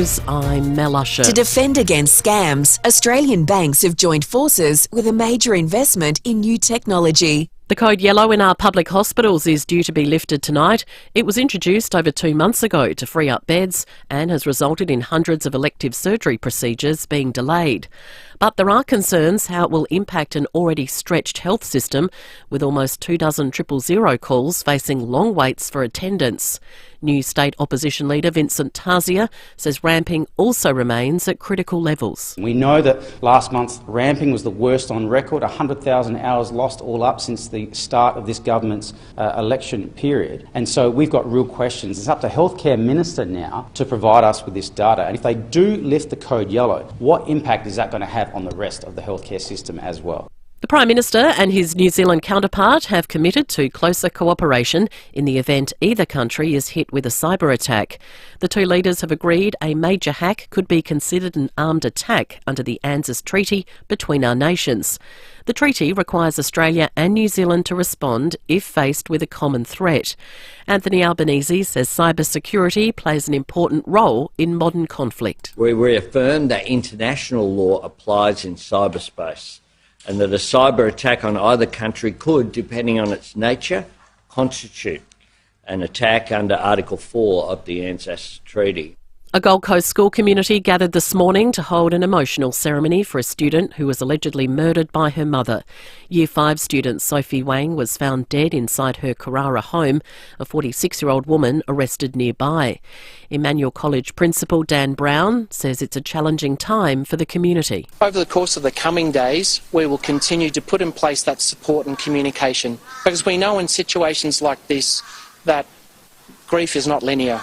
News, I'm Mel Usher. To defend against scams, Australian banks have joined forces with a major investment in new technology. The code yellow in our public hospitals is due to be lifted tonight. It was introduced over 2 months ago to free up beds and has resulted in hundreds of elective surgery procedures being delayed. But there are concerns how it will impact an already stretched health system, with almost 24 000 calls facing long waits for attendance. New state opposition leader Vincent Tarzia says ramping also remains at critical levels. We know that last month ramping was the worst on record, 100,000 hours lost all up since the start of this government's election period. And so we've got real questions. It's up to Healthcare Minister now to provide us with this data. And if they do lift the code yellow, what impact is that going to have on the rest of the healthcare system as well? The Prime Minister and his New Zealand counterpart have committed to closer cooperation in the event either country is hit with a cyber attack. The two leaders have agreed a major hack could be considered an armed attack under the ANZUS Treaty between our nations. The treaty requires Australia and New Zealand to respond if faced with a common threat. Anthony Albanese says cybersecurity plays an important role in modern conflict. We reaffirm that international law applies in cyberspace, and that a cyber attack on either country could, depending on its nature, constitute an attack under Article 4 of the ANZUS Treaty. A Gold Coast school community gathered this morning to hold an emotional ceremony for a student who was allegedly murdered by her mother. Year 5 student Sophie Wang was found dead inside her Carrara home, a 46-year-old woman arrested nearby. Emmanuel College Principal Dan Brown says it's a challenging time for the community. Over the course of the coming days, we will continue to put in place that support and communication, because we know in situations like this that grief is not linear.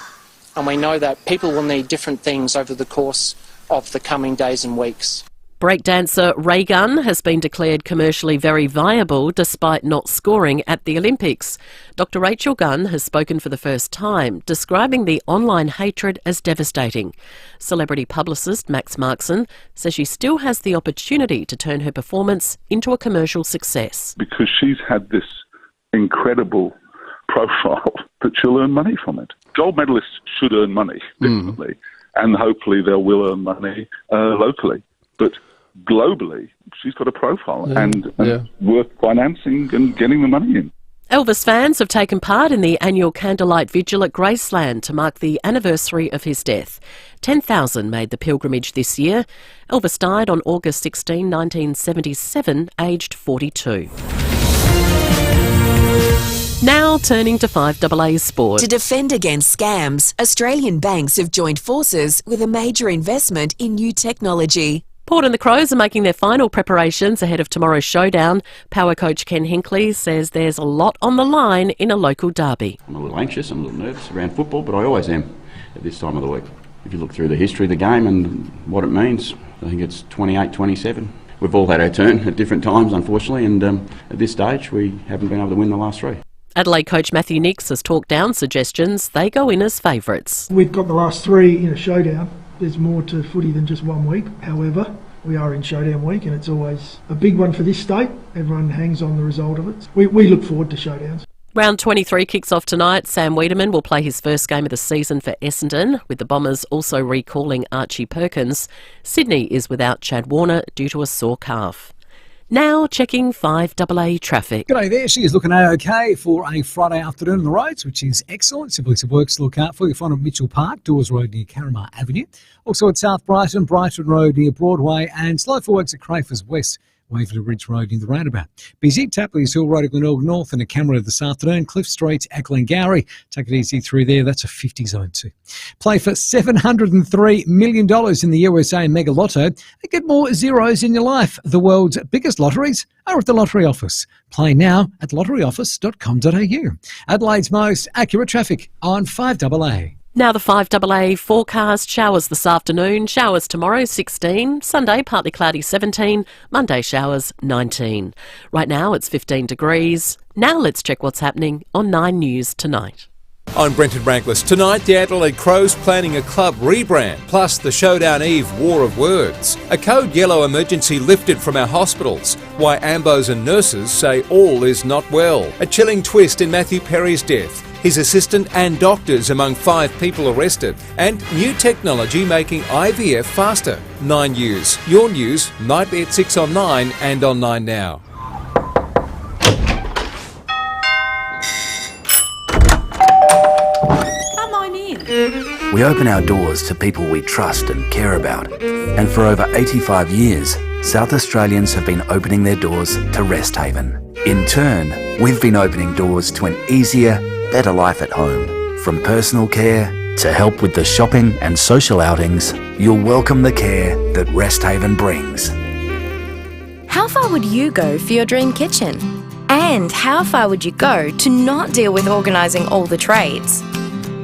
And we know that people will need different things over the course of the coming days and weeks. Breakdancer ray gun has been declared commercially very viable despite not scoring at the Olympics. Dr Rachel Gunn has spoken for the first time, describing the online hatred as devastating. Celebrity publicist Max Markson says she still has the opportunity to turn her performance into a commercial success. Because she's had this incredible profile that she'll earn money from it. Gold medalists should earn money, definitely, and hopefully they will earn money locally. But globally, she's got a profile and worth financing and getting the money in. Elvis fans have taken part in the annual candlelight vigil at Graceland to mark the anniversary of his death. 10,000 made the pilgrimage this year. Elvis died on August 16, 1977, aged 42. Now turning to 5AA Sport. To defend against scams, Australian banks have joined forces with a major investment in new technology. Port and the Crows are making their final preparations ahead of tomorrow's showdown. Power coach Ken Hinkley says there's a lot on the line in a local derby. I'm a little anxious, I'm a little nervous around football, but I always am at this time of the week. If you look through the history of the game and what it means, I think it's 28-27. We've all had our turn at different times, unfortunately, and at this stage we haven't been able to win the last 3. Adelaide coach Matthew Nix has talked down suggestions they go in as favourites. We've got the last 3 in a showdown. There's more to footy than just 1 week. However, we are in showdown week and it's always a big one for this state. Everyone hangs on the result of it. We look forward to showdowns. Round 23 kicks off tonight. Sam Wiedemann will play his first game of the season for Essendon, with the Bombers also recalling Archie Perkins. Sydney is without Chad Warner due to a sore calf. Now checking 5AA traffic. G'day there, she is looking okay for a Friday afternoon on the roads, which is excellent. Simply some works to look out for. You'll find at Mitchell Park, Dawes Road near Carramar Avenue. Also at South Brighton, Brighton Road near Broadway, and slow for works at Crafers West, Waverley Ridge Road near the roundabout. Busy, Tapley's Hill Road at Glenelg North and a camera this afternoon. Cliff Street at Glengarry. Take it easy through there. That's a 50 zone too. Play for $703 million in the USA Mega Lotto and get more zeros in your life. The world's biggest lotteries are at the Lottery Office. Play now at lotteryoffice.com.au. Adelaide's most accurate traffic on 5AA. Now the 5AA forecast. Showers this afternoon, showers tomorrow 16, Sunday partly cloudy 17, Monday showers 19. Right now it's 15 degrees. Now let's check what's happening on 9 News tonight. I'm Brenton Brankless. Tonight, the Adelaide Crows planning a club rebrand, plus the Showdown Eve war of words. A code yellow emergency lifted from our hospitals. Why AMBOs and nurses say all is not well. A chilling twist in Matthew Perry's death. his assistant and doctors among 5 people arrested. And new technology making IVF faster. 9 News. Your news, nightly at 6 on 9 and on 9 Now. Come on in. We open our doors to people we trust and care about. And for over 85 years, South Australians have been opening their doors to Rest Haven. In turn, we've been opening doors to an easier, better life at home. From personal care to help with the shopping and social outings, you'll welcome the care that Rest Haven brings. How far would you go for your dream kitchen? And how far would you go to not deal with organising all the trades?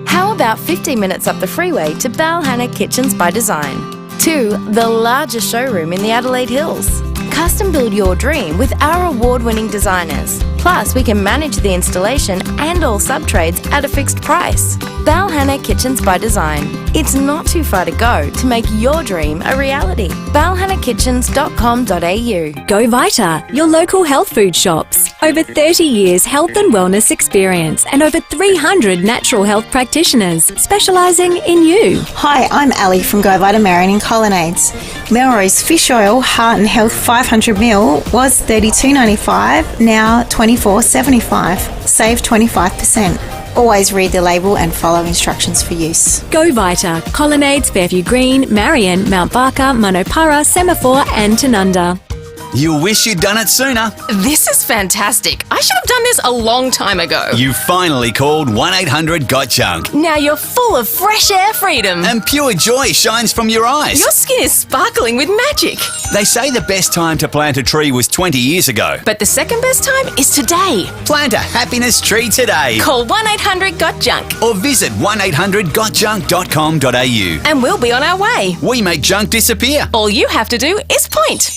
How about 15 minutes up the freeway to Balhanna Kitchens by Design? To the largest showroom in the Adelaide Hills. Custom build your dream with our award-winning designers. Plus, we can manage the installation and all sub-trades at a fixed price. Balhanna Kitchens by Design. It's not too far to go to make your dream a reality. balhannakitchens.com.au. Go Vita, your local health food shops. Over 30 years health and wellness experience and over 300 natural health practitioners specialising in you. Hi, I'm Ali from Go Vita Marion in Colonnades. Melrose Fish Oil Heart and Health 500ml was $32.95, now $24.75. Save 25%. Always read the label and follow instructions for use. Go Vita, Colonnades, Fairview Green, Marion, Mount Barker, Monopara, Semaphore and Tanunda. You'll wish you'd done it sooner. This is fantastic. I should have done this a long time ago. You finally called 1-800-GOT-JUNK. Now you're full of fresh air freedom. And pure joy shines from your eyes. Your skin is sparkling with magic. They say the best time to plant a tree was 20 years ago. But the second best time is today. Plant a happiness tree today. Call 1-800-GOT-JUNK. Or visit 1-800-GOTJUNK.com.au. And we'll be on our way. We make junk disappear. All you have to do is point.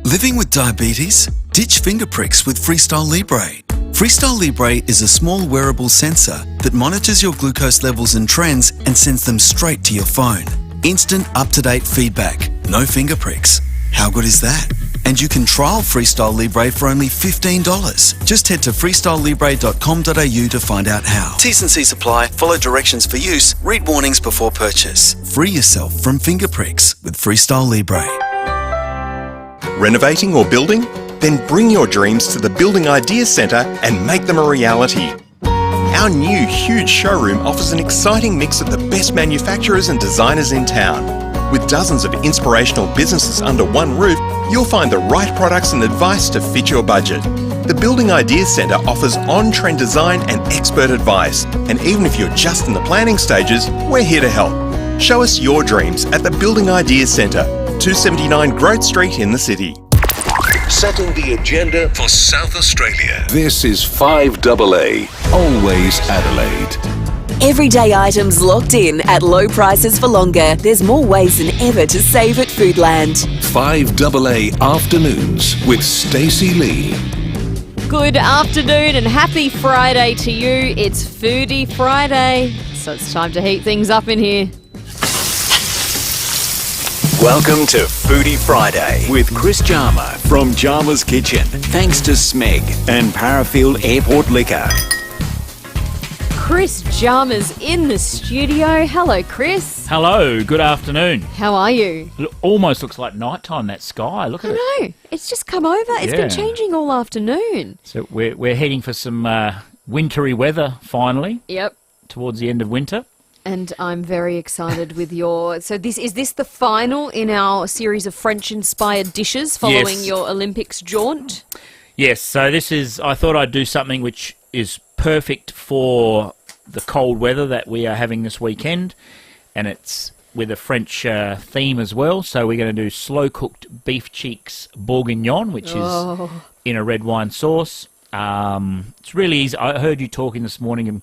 Living with diabetes? Ditch finger pricks with Freestyle Libre. Freestyle Libre is a small wearable sensor that monitors your glucose levels and trends and sends them straight to your phone. Instant up-to-date feedback. No finger pricks. How good is that? And you can trial Freestyle Libre for only $15. Just head to freestylelibre.com.au to find out how. T's and C's apply. Follow directions for use. Read warnings before purchase. Free yourself from finger pricks with Freestyle Libre. Renovating or building? Then bring your dreams to the Building Ideas Centre and make them a reality. Our new huge showroom offers an exciting mix of the best manufacturers and designers in town. With dozens of inspirational businesses under one roof, you'll find the right products and advice to fit your budget. The Building Ideas Centre offers on-trend design and expert advice. And even if you're just in the planning stages, we're here to help. Show us your dreams at the Building Ideas Centre, 279 Grove Street in the city. Setting the agenda for South Australia. This is 5AA, always Adelaide. Everyday items locked in at low prices for longer. There's more ways than ever to save at Foodland. 5AA Afternoons with Stacey Lee. Good afternoon and happy Friday to you. It's Foodie Friday, so it's time to heat things up in here. Welcome to Foodie Friday with Chris Jarma from Jarma's Kitchen. Thanks to Smeg and Parafield Airport Liquor. Chris Jarma's in the studio. Hello, Chris. Hello, good afternoon. How are you? It almost looks like nighttime, that sky. Look at it. I know. It's just come over. It's been changing all afternoon. So we're heading for some wintry weather finally. Yep. Towards the end of winter. And I'm very excited with your... So is this the final in our series of French-inspired dishes following your Olympics jaunt? Yes, so this is... I thought I'd do something which is perfect for the cold weather that we are having this weekend. And it's with a French theme as well. So we're going to do slow-cooked beef cheeks bourguignon, which is in a red wine sauce. It's really easy. I heard you talking this morning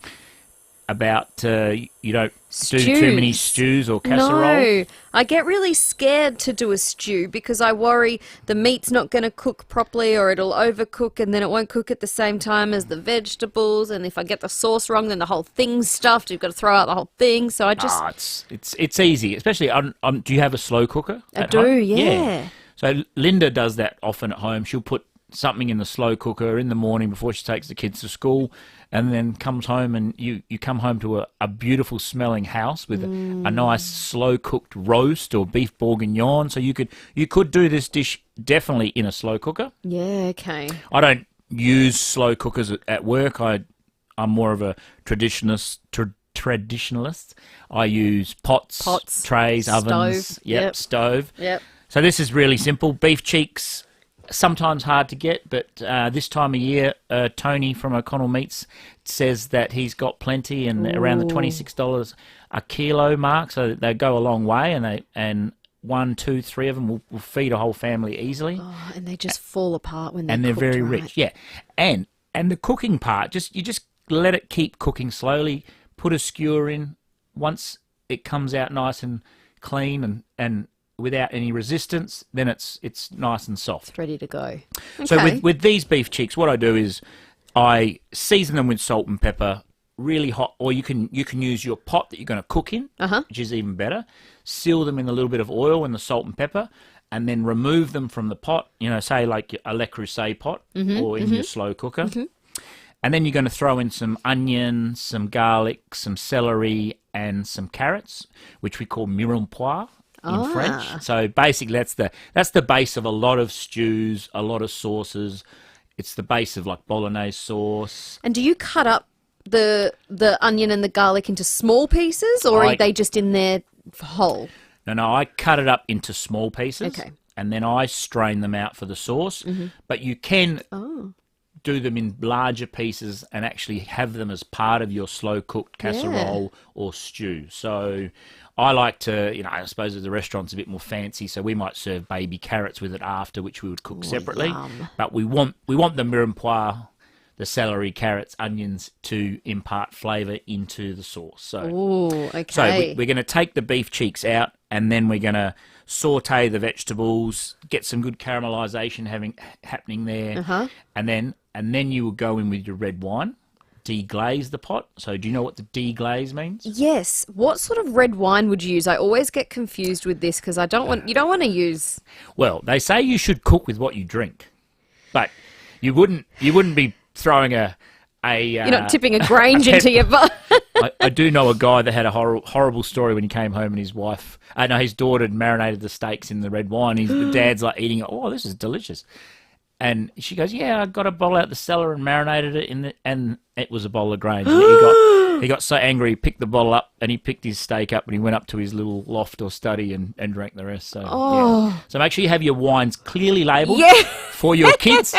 about you don't do too many stews or casseroles? No, I get really scared to do a stew because I worry the meat's not going to cook properly or it'll overcook and then it won't cook at the same time as the vegetables, and if I get the sauce wrong then the whole thing's stuffed. You've got to throw out the whole thing. So I just... It's easy, especially... do you have a slow cooker at home? I do, yeah. So Linda does that often at home. She'll put something in the slow cooker in the morning before she takes the kids to school, and then comes home and you come home to a beautiful smelling house with a nice slow cooked roast or beef bourguignon. So you could do this dish definitely in a slow cooker. Yeah, okay. I don't use slow cookers at work. I'm more of a traditionalist. I use pots, trays, ovens, stove. stove. Yep. So this is really simple. Beef cheeks, sometimes hard to get, but this time of year, Tony from O'Connell Meats says that he's got plenty and around the $26 a kilo mark. So they go a long way, and 1, 2, 3 of them will feed a whole family easily. Oh, and they just fall apart when they're and they're cooked very right. rich. Yeah, and the cooking part, you just let it keep cooking slowly. Put a skewer in. Once it comes out nice and clean and without any resistance, then it's nice and soft. It's ready to go. Okay. So with these beef cheeks, what I do is I season them with salt and pepper, really hot, or you can use your pot that you're going to cook in, which is even better. Seal them in a little bit of oil and the salt and pepper, and then remove them from the pot. Say like a Le Creuset pot or in your slow cooker. And then you're going to throw in some onion, some garlic, some celery, and some carrots, which we call mirepoix in French. So basically, that's the base of a lot of stews, a lot of sauces. It's the base of like bolognese sauce. And do you cut up the onion and the garlic into small pieces, or are they just in there whole? No, I cut it up into small pieces. Okay. And then I strain them out for the sauce. But you can do them in larger pieces and actually have them as part of your slow-cooked casserole or stew. So I like to, I suppose the restaurant's a bit more fancy, so we might serve baby carrots with it after, which we would cook separately. Yum. But we want the mirepoix, the celery, carrots, onions to impart flavour into the sauce. So we're going to take the beef cheeks out, and then we're going to saute the vegetables, get some good caramelisation happening there, and then you will go in with your red wine, deglaze the pot. So do you know what the deglaze means? Yes. What sort of red wine would you use? I always get confused with this because you don't want to use. Well, they say you should cook with what you drink, but you wouldn't be throwing you're not tipping a Grange into your butt. I do know a guy that had a horrible story when he came home and his daughter had marinated the steaks in the red wine. The dad's like eating it. Oh, this is delicious. And she goes, yeah, I got a bowl out the cellar and marinated it and it was a bowl of Grange. And he got so angry, he picked the bottle up and he picked his steak up and he went up to his little loft or study and drank the rest. So, So make sure you have your wines clearly labelled for your kids.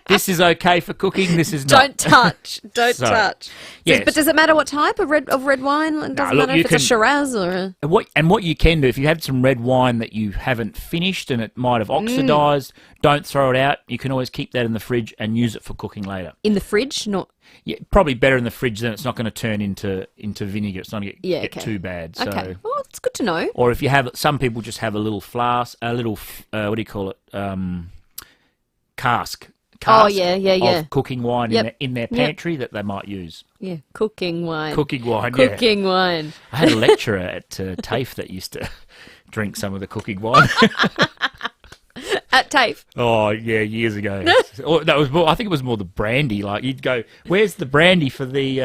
This is okay for cooking. This is not. Don't touch. Don't touch. Yes. But does it matter what type of red wine? It doesn't matter if it's a Shiraz or a... What you can do, if you have some red wine that you haven't finished and it might have oxidised, don't throw it out. You can always keep that in the fridge and use it for cooking later. In the fridge? Not... Yeah, probably better in the fridge, then it's not going to turn into vinegar. It's not going to get too bad. So. Okay. Well, it's good to know. Or if you have, some people just have a little flask, what do you call it? Cask of cooking wine in their pantry that they might use. Yeah, cooking wine. Cooking wine, Cooking wine. I had a lecturer at TAFE that used to drink some of the cooking wine. At TAFE? Oh, yeah, years ago. That was more, I think it was more the brandy. Like, you'd go, where's the brandy for the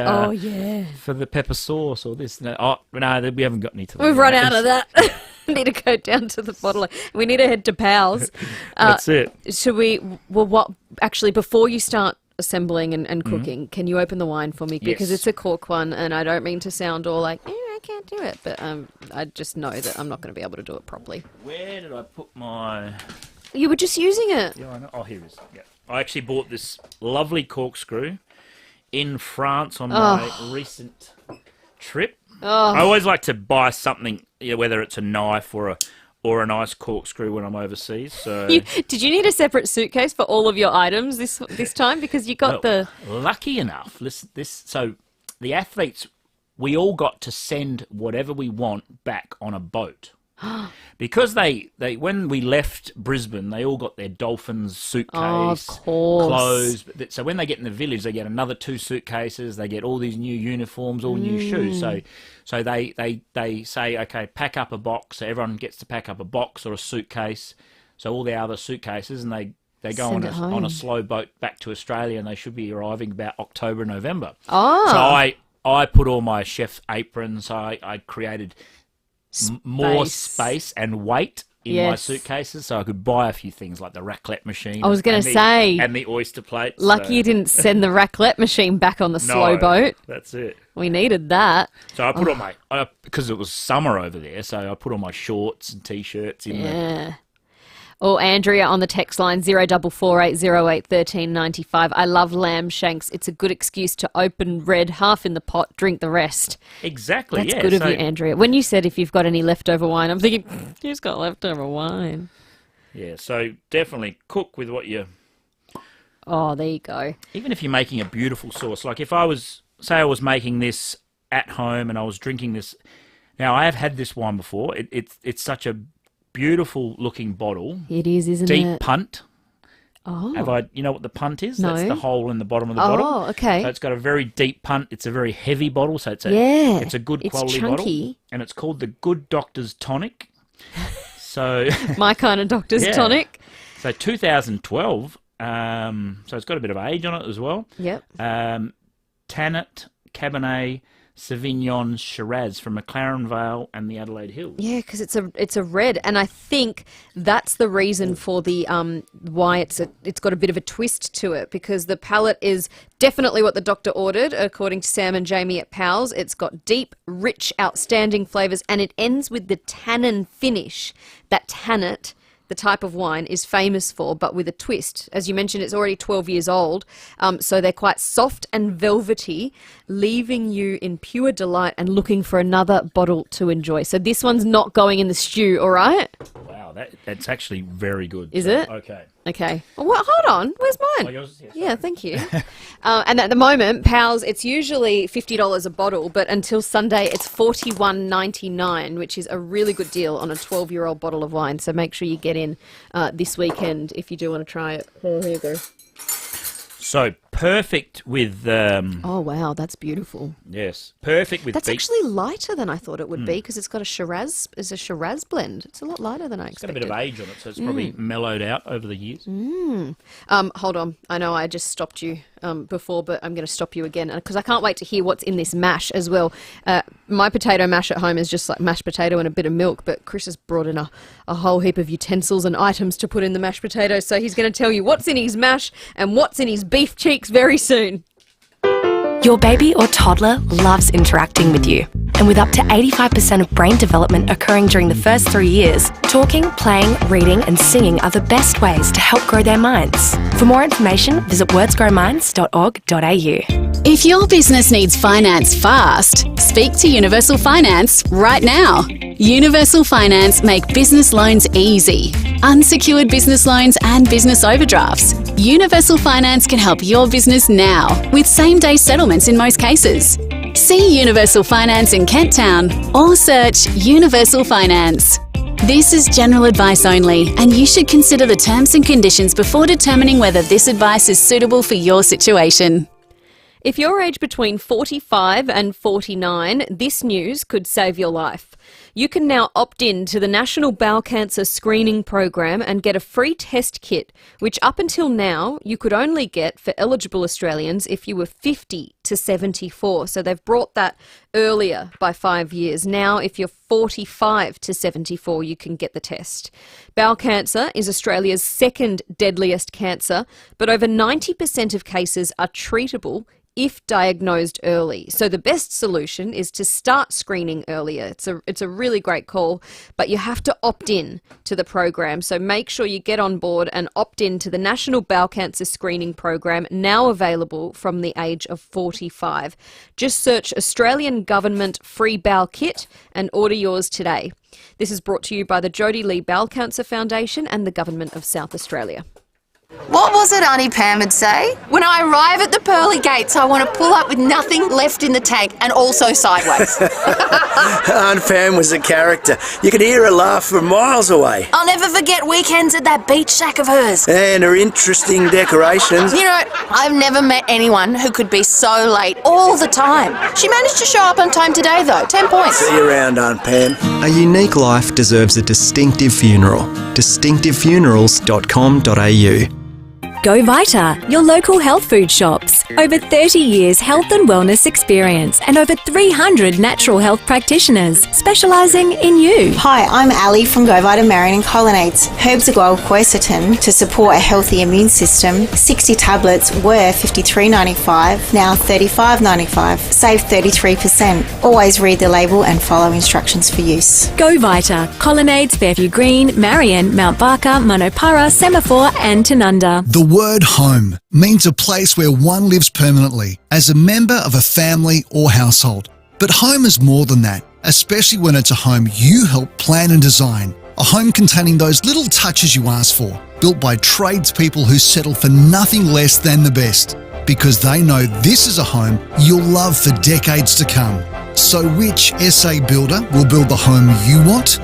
for the pepper sauce or this? No, we haven't got any to that. We've run out of that. Need to go down to the bottle. We need to head to Powell's. That's it. Should we... Well, actually, before you start assembling and cooking, can you open the wine for me? Because it's a cork one, and I don't mean to sound all like, I can't do it, but I just know that I'm not going to be able to do it properly. Where did I put my... You were just using it. Yeah, I know. Oh, here it is. Yeah. I actually bought this lovely corkscrew in France on my recent trip. I always like to buy something, whether it's a knife or a nice corkscrew when I'm overseas. So, did you need a separate suitcase for all of your items this time because you got lucky enough. So the athletes, we all got to send whatever we want back on a boat. Because they when we left Brisbane, they all got their Dolphins suitcase, clothes. So when they get in the village, they get another 2 suitcases. They get all these new uniforms, all new shoes. So they say, okay, pack up a box. So everyone gets to pack up a box or a suitcase. So all the other suitcases, and They go Send it on home. a slow boat back to Australia, and they should be arriving about October, November. Oh. So I put all my chef's aprons. I created more space and weight in my suitcases, so I could buy a few things like the raclette machine. I was going to say. And the oyster plates. Lucky you didn't send the raclette machine back on the slow boat. That's it. We needed that. So I put all my, because it was summer over there, so I put all my shorts and T-shirts in there. Or Andrea on the text line 0448081395. I love lamb shanks. It's a good excuse to open red, half in the pot, drink the rest. Exactly, That's good of you, Andrea. When you said if you've got any leftover wine, I'm thinking, who's got leftover wine? Yeah, so definitely cook with what you... Oh, there you go. Even if you're making a beautiful sauce, like if I was making this at home and I was drinking this... Now, I have had this wine before. It's such a beautiful looking bottle. It is, isn't it? Deep punt. Oh. You know what the punt is? No. That's the hole in the bottom of the bottle. Oh, okay. So it's got a very deep punt. It's a very heavy bottle, so it's a good quality bottle. Chunky. And it's called the Good Doctor's Tonic. So my kind of doctor's tonic. So 2012. So it's got a bit of age on it as well. Yep. Tannet, Cabernet, Sauvignon, Shiraz from McLaren Vale and the Adelaide Hills. Yeah, because it's a red, and I think that's the reason for the why it's got a bit of a twist to it, because the palate is definitely what the doctor ordered, according to Sam and Jamie at Powell's. It's got deep, rich, outstanding flavours, and it ends with the tannin finish that Tannet, the type of wine, is famous for, but with a twist. As you mentioned, it's already 12 years old, so they're quite soft and velvety, leaving you in pure delight and looking for another bottle to enjoy. So this one's not going in the stew, all right? Wow, that's actually very good. Is it? Okay. Okay. Oh, well, hold on. Where's mine? Oh, yours? Yeah, thank you. And at the moment, Powell's, it's usually $50 a bottle, but until Sunday, it's $41.99, which is a really good deal on a 12-year-old bottle of wine. So make sure you get in this weekend if you do want to try it. Oh, here you go. So perfect with... oh, wow, that's beautiful. Yes, perfect with... That's actually lighter than I thought it would be, because it's got a Shiraz blend. It's a lot lighter than I expected. It's got a bit of age on it, so it's probably mellowed out over the years. Hold on. I know I just stopped you before, but I'm going to stop you again, because I can't wait to hear what's in this mash as well. My potato mash at home is just like mashed potato and a bit of milk, but Chris has brought in a whole heap of utensils and items to put in the mashed potato, so he's going to tell you what's in his mash and what's in his beef cheeks very soon. Your baby or toddler loves interacting with you. And with up to 85% of brain development occurring during the first 3 years, talking, playing, reading and singing are the best ways to help grow their minds. For more information, visit wordsgrowminds.org.au. If your business needs finance fast, speak to Universal Finance right now. Universal Finance make business loans easy. Unsecured business loans and business overdrafts. Universal Finance can help your business now with same-day settlements in most cases. See Universal Finance in Kent Town or search Universal Finance. This is general advice only, and you should consider the terms and conditions before determining whether this advice is suitable for your situation. If you're aged between 45 and 49, this news could save your life. You can now opt in to the National Bowel Cancer Screening Program and get a free test kit, which up until now you could only get for eligible Australians if you were 50 to 74. So they've brought that earlier by 5 years. Now, if you're 45 to 74, you can get the test. Bowel cancer is Australia's second deadliest cancer, but over 90% of cases are treatable if diagnosed early. So the best solution is to start screening earlier. It's a really great call, but you have to opt in to the program. So make sure you get on board and opt in to the National Bowel Cancer Screening Program, now available from the age of 45. Just search Australian Government Free Bowel Kit and order yours today. This is brought to you by the Jodie Lee Bowel Cancer Foundation and the Government of South Australia. What was it Auntie Pam would say? When I arrive at the pearly gates, I want to pull up with nothing left in the tank and also sideways. Aunt Pam was a character. You could hear her laugh from miles away. I'll never forget weekends at that beach shack of hers. And her interesting decorations. You know, I've never met anyone who could be so late all the time. She managed to show up on time today, though. 10 points. See you around, Aunt Pam. A unique life deserves a distinctive funeral. distinctivefunerals.com.au Go Vita, your local health food shops. Over 30 years health and wellness experience and over 300 natural health practitioners specialising in you. Hi, I'm Ali from Go Vita Marinating Colonnades. Herbs Agual quercetin to support a healthy immune system. 60 tablets were $53.95, now $35.95. Save 33%. Always read the label and follow instructions for use. Go Vita, Colonnades, Fairview Green, Marion, Mount Barker, Monopara, Semaphore and Tanunda. The word home means a place where one lives permanently as a member of a family or household. But home is more than that, especially when it's a home you help plan and design. A home containing those little touches you ask for, built by tradespeople who settle for nothing less than the best, because they know this is a home you'll love for decades to come. So which SA builder will build the home you want?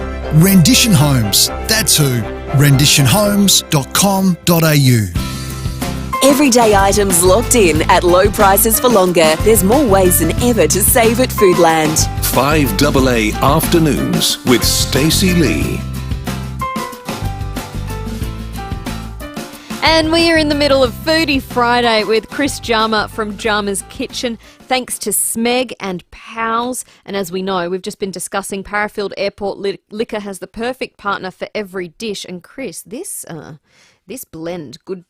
Rendition Homes, that's who. renditionhomes.com.au. Everyday items locked in at low prices for longer. There's more ways than ever to save at Foodland. 5AA Afternoons with Stacey Lee. And we are in the middle of Foodie Friday with Chris Jama from Jama's Kitchen. Thanks to Smeg and Pals. And as we know, we've just been discussing Parafield Airport Liquor has the perfect partner for every dish. And Chris, this blend, good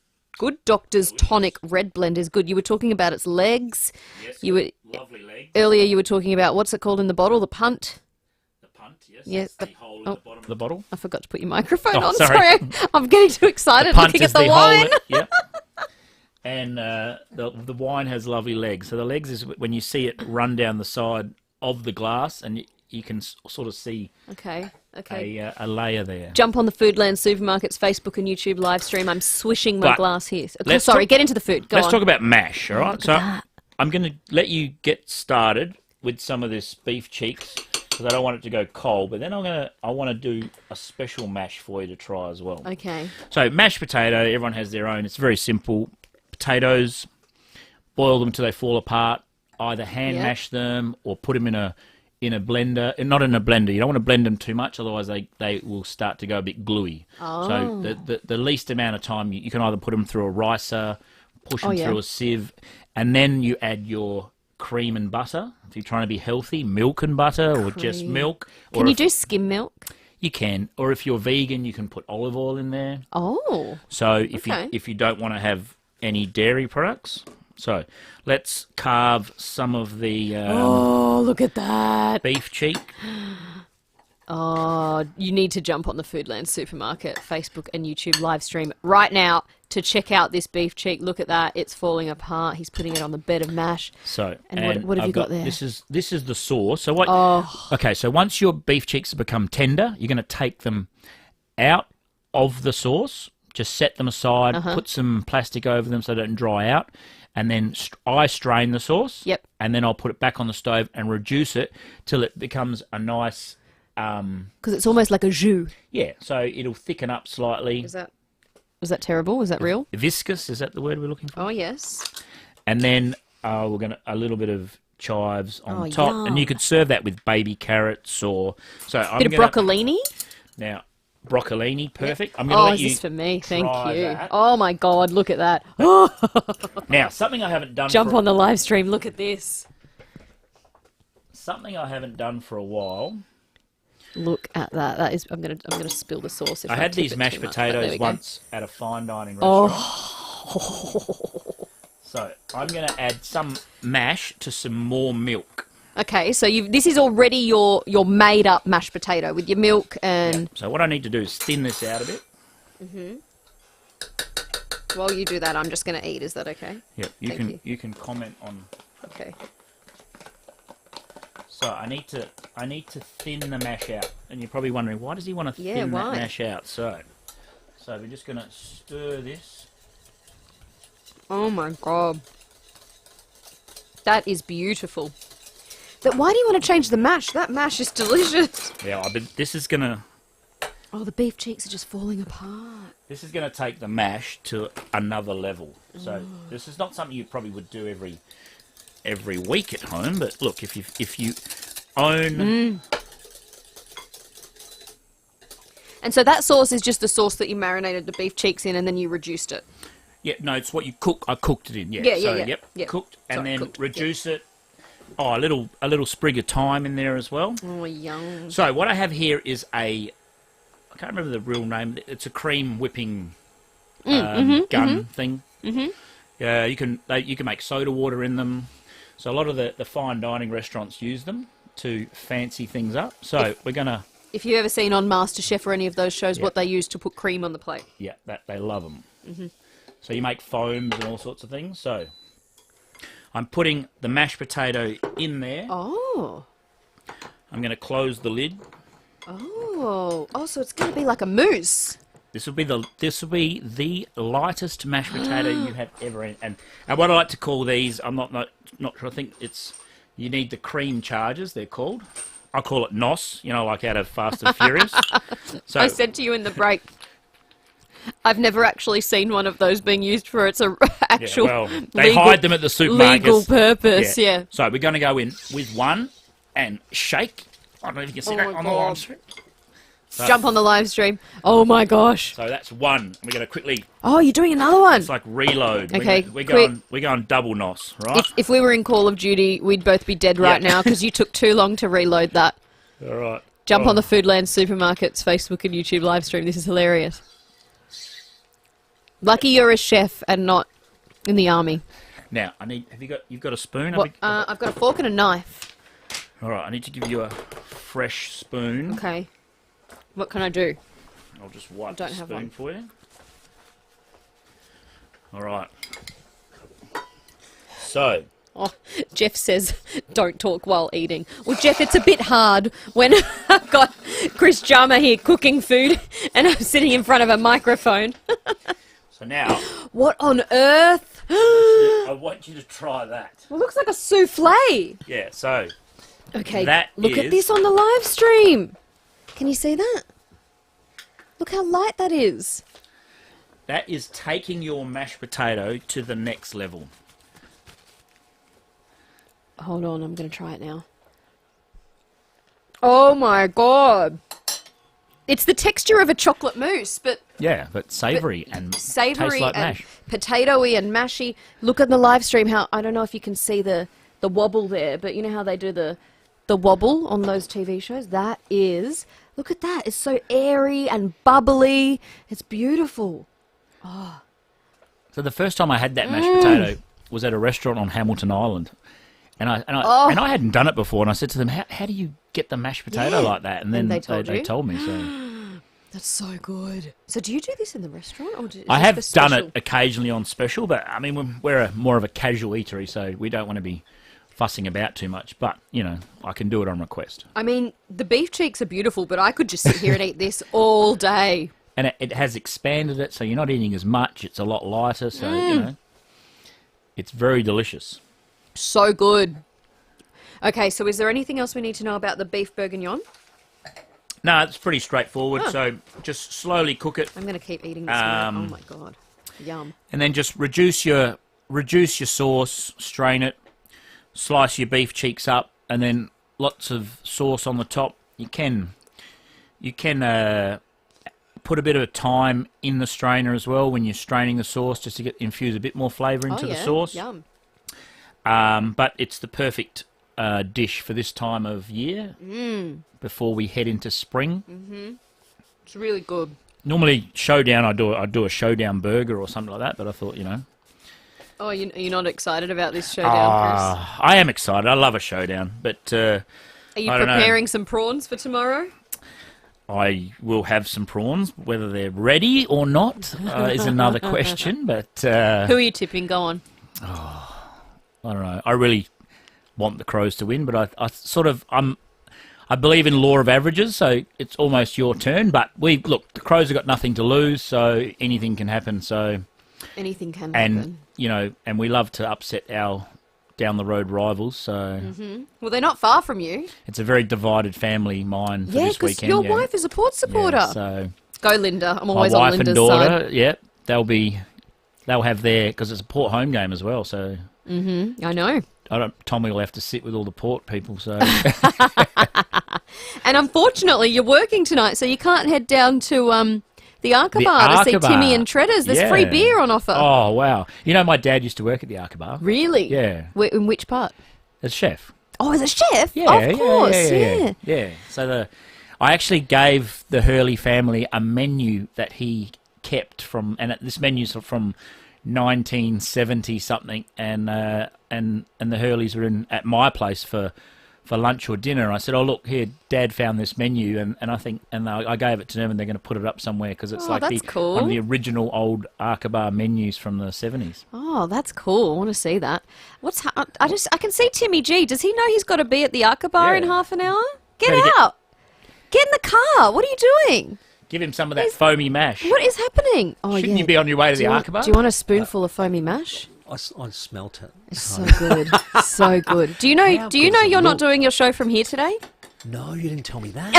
Doctor's Tonic Red Blend is good. You were talking about its legs. Yes, lovely legs. Earlier you were talking about, what's it called in the bottle? The punt? Yes, the hole in the bottom of the bottle. I forgot to put your microphone on. Sorry. I'm getting too excited looking at the wine. Yep. And the wine has lovely legs. So the legs is when you see it run down the side of the glass, and you can sort of see Okay. a layer there. Jump on the Foodland Supermarkets Facebook and YouTube live stream. I'm swishing my But glass here. let's Get into the food. Go Let's on. talk about mash, all right? Look So at that. I'm going to let you get started with some of this beef cheeks, because I don't want it to go cold. But then I want to do a special mash for you to try as well. Okay. So mashed potato, everyone has their own. It's very simple. Potatoes, boil them till they fall apart. Either hand mash them or put them in a blender. Not in a blender. You don't want to blend them too much, otherwise they will start to go a bit gluey. Oh. So the least amount of time you can either put them through a ricer, push them through a sieve, and then you add your cream and butter. If you're trying to be healthy, milk and butter, or just milk. Can you do skim milk? You can, or if you're vegan, you can put olive oil in there. Oh. So if you don't want to have any dairy products, so let's carve some of the look at that beef cheek. Oh, you need to jump on the Foodland Supermarket Facebook and YouTube live stream right now to check out this beef cheek. Look at that. It's falling apart. He's putting it on the bed of mash. So, and what have you got there? This is the sauce. So what? Oh. Okay, so once your beef cheeks have become tender, you're going to take them out of the sauce. Just set them aside. Put some plastic over them so they don't dry out. And then I strain the sauce. Yep. And then I'll put it back on the stove and reduce it till it becomes a nice... Because it's almost like a jus. Yeah, so it'll thicken up slightly. Was that terrible? Was that real? Viscous, is that the word we're looking for? Oh, yes. And then we're going to a little bit of chives on top. Yum. And you could serve that with baby carrots or... So I'm Bit of broccolini? Now, broccolini, perfect. Yep. I'm going to let you is this for me? Thank you. that. Oh, my God, look at that. Now, something I haven't done Jump on the live stream. Look at this. Something I haven't done for a while... Look at that. That is. I'm gonna spill the sauce. If I had these mashed potatoes once at a fine dining restaurant. Oh. So I'm going to add some mash to some more milk. Okay, so this is already your made up mashed potato with your milk and. Yeah. So what I need to do is thin this out a bit. While you do that, I'm just gonna eat. Is that okay? Yeah. You can comment on. Okay. So I need to thin the mash out, and you're probably wondering why does he want to thin that mash out? So we're just going to stir this. Oh my God, that is beautiful. But why do you want to change the mash? That mash is delicious. Yeah, but this is going to. Oh, the beef cheeks are just falling apart. This is going to take the mash to another level. So this is not something you probably would do every week at home, but look, if you own... And so that sauce is just the sauce that you marinated the beef cheeks in and then you reduced it? Yeah, no, it's what you cook. I cooked it in. Yeah, Yeah. Cooked, and Sorry, then cooked, reduce it. Oh, a little sprig of thyme in there as well. Oh, yum. So what I have here is I can't remember the real name. It's a cream whipping gun thing. Yeah, you can make soda water in them. So a lot of the fine dining restaurants use them to fancy things up. So we're gonna. If you've ever seen on MasterChef or any of those shows, what they use to put cream on the plate. Yeah, that they love them. So you make foams and all sorts of things. So I'm putting the mashed potato in there. Oh. I'm going to close the lid. Oh, so it's going to be like a mousse. This will be the lightest mashed potato you have ever eaten. And what I like to call these, I'm not sure. I think you need the cream chargers. They're called. I call it NOS. Like out of Fast and Furious. So I said to you in the break, I've never actually seen one of those being used for its actual they hide them at the supermarkets. Legal purpose, yeah. So we're going to go in with one and shake. I don't know if you can see that on the live stream. So, jump on the live stream. Oh my gosh. So that's one. We're going to quickly... Oh, you're doing another one. It's like reload. Okay, we're going double NOS, right? If we were in Call of Duty, we'd both be dead right now because you took too long to reload that. All right. Jump on the Foodland Supermarkets Facebook and YouTube live stream. This is hilarious. Lucky you're a chef and not in the army. Now, you've got a spoon? I've got a fork and a knife. All right, I need to give you a fresh spoon. Okay. What can I do? I'll just wipe the spoon for you. All right. So. Oh, Jeff says, don't talk while eating. Well, Jeff, it's a bit hard when I've got Chris Jarma here cooking food and I'm sitting in front of a microphone. So now... What on earth? I want you to try that. It looks like a souffle. Yeah, so... Okay, look at this on the live stream. Can you see that? Look how light that is. That is taking your mashed potato to the next level. Hold on, I'm going to try it now. Oh my God. It's the texture of a chocolate mousse, but... Yeah, but savoury and tastes like mash. Potatoey and mashy. Look at the live stream how... I don't know if you can see the wobble there, but you know how they do the wobble on those TV shows? That is... Look at that. It's so airy and bubbly. It's beautiful. Oh. So the first time I had that mashed potato was at a restaurant on Hamilton Island. And I hadn't done it before, and I said to them, how do you get the mashed potato like that? And then they told me. So that's so good. So do you do this in the restaurant? Or I have done it occasionally on special, but I mean, we're more of a casual eatery, so we don't want to be fussing about too much. But, I can do it on request. I mean, the beef cheeks are beautiful, but I could just sit here and eat this all day. And it has expanded it, so you're not eating as much. It's a lot lighter, so, it's very delicious. So good. Okay, so is there anything else we need to know about the beef bourguignon? No, it's pretty straightforward. So just slowly cook it. I'm going to keep eating this now. Oh my God, yum! And then just reduce your sauce, strain it, slice your beef cheeks up, and then lots of sauce on the top. You can put a bit of thyme in the strainer as well when you're straining the sauce, just to infuse a bit more flavour into the sauce. Yum. But it's the perfect dish for this time of year before we head into spring. It's really good. Normally, Showdown, I do a Showdown burger or something like that, but I thought, Oh, you're not excited about this Showdown, Chris? I am excited. I love a Showdown, but are you preparing some prawns for tomorrow? I will have some prawns. Whether they're ready or not is another question. But who are you tipping? Go on. I don't know. I really want the Crows to win, but I believe in law of averages, so it's almost your turn. But the Crows have got nothing to lose, so anything can happen. So anything can happen. And we love to upset our down the road rivals. So well, they're not far from you. It's a very divided family mine for this weekend. Your wife is a Port supporter. Yeah, so go Linda. I'm always my on wife Linda's and daughter. side. Yeah, they'll have their, because it's a Port home game as well. So I know. Tommy will have to sit with all the Port people. So and unfortunately, you're working tonight, so you can't head down to The Arca The Bar to see Arca Timmy Bar. and Treaders. There's Yeah. free beer on offer. Oh, wow. You know, my dad used to work at the Arca Bar. Really? Yeah. In which part? As chef. Oh, as a chef? Yeah, Of course, yeah. Yeah. So I actually gave the Hurley family a menu that he kept from, and this menu's from 1970 something, and the Hurleys were at my place for lunch or dinner. I said, "Oh look, here, Dad found this menu," and I gave it to them, and they're going to put it up somewhere because it's like that's cool. one of the original old Arca Bar menus from the 70s. Oh, that's cool. I want to see that. I can see Timmy G. Does he know he's got to be at the Arca Bar in half an hour? Get out. Get in the car. What are you doing? Give him some of that foamy mash. What is happening? Oh, Shouldn't you be on your way to the Arca Bar? Do you want a spoonful of foamy mash? I smelt it. It's so good. So good. Do you know you're not doing your show from here today? No, you didn't tell me that.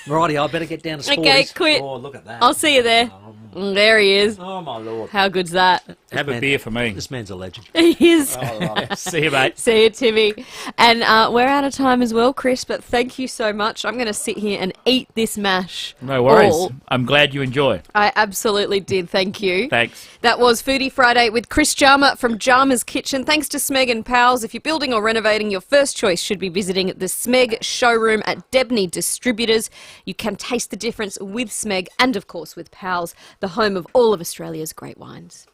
Righty, I better get down to Sporties. Okay, quit. Oh, look at that. I'll see you there. There he is. Oh, my Lord. How good's that? Have a beer for me. This man's a legend. He is. All right. See you, mate. See you, Timmy. And we're out of time as well, Chris, but thank you so much. I'm going to sit here and eat this mash. No worries. all. I'm glad you enjoy. I absolutely did. Thank you. Thanks. That was Foodie Friday with Chris Jarma from Jarma's Kitchen. Thanks to Smeg and Pals. If you're building or renovating, your first choice should be visiting the Smeg showroom at Debney Distributors. You can taste the difference with Smeg and, of course, with Pals, the home of all of Australia's great wines.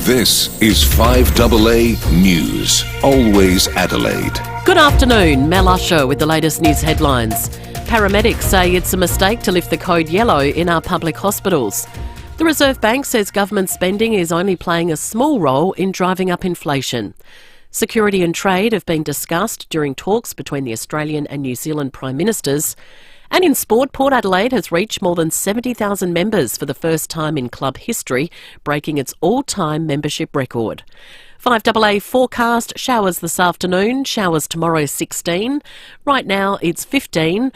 This is 5AA News, always Adelaide. Good afternoon, Mel Usher with the latest news headlines. Paramedics say it's a mistake to lift the code yellow in our public hospitals. The Reserve Bank says government spending is only playing a small role in driving up inflation. Security and trade have been discussed during talks between the Australian and New Zealand Prime Ministers. And in sport, Port Adelaide has reached more than 70,000 members for the first time in club history, breaking its all-time membership record. 5AA forecast, showers this afternoon, showers tomorrow 16. Right now it's 15.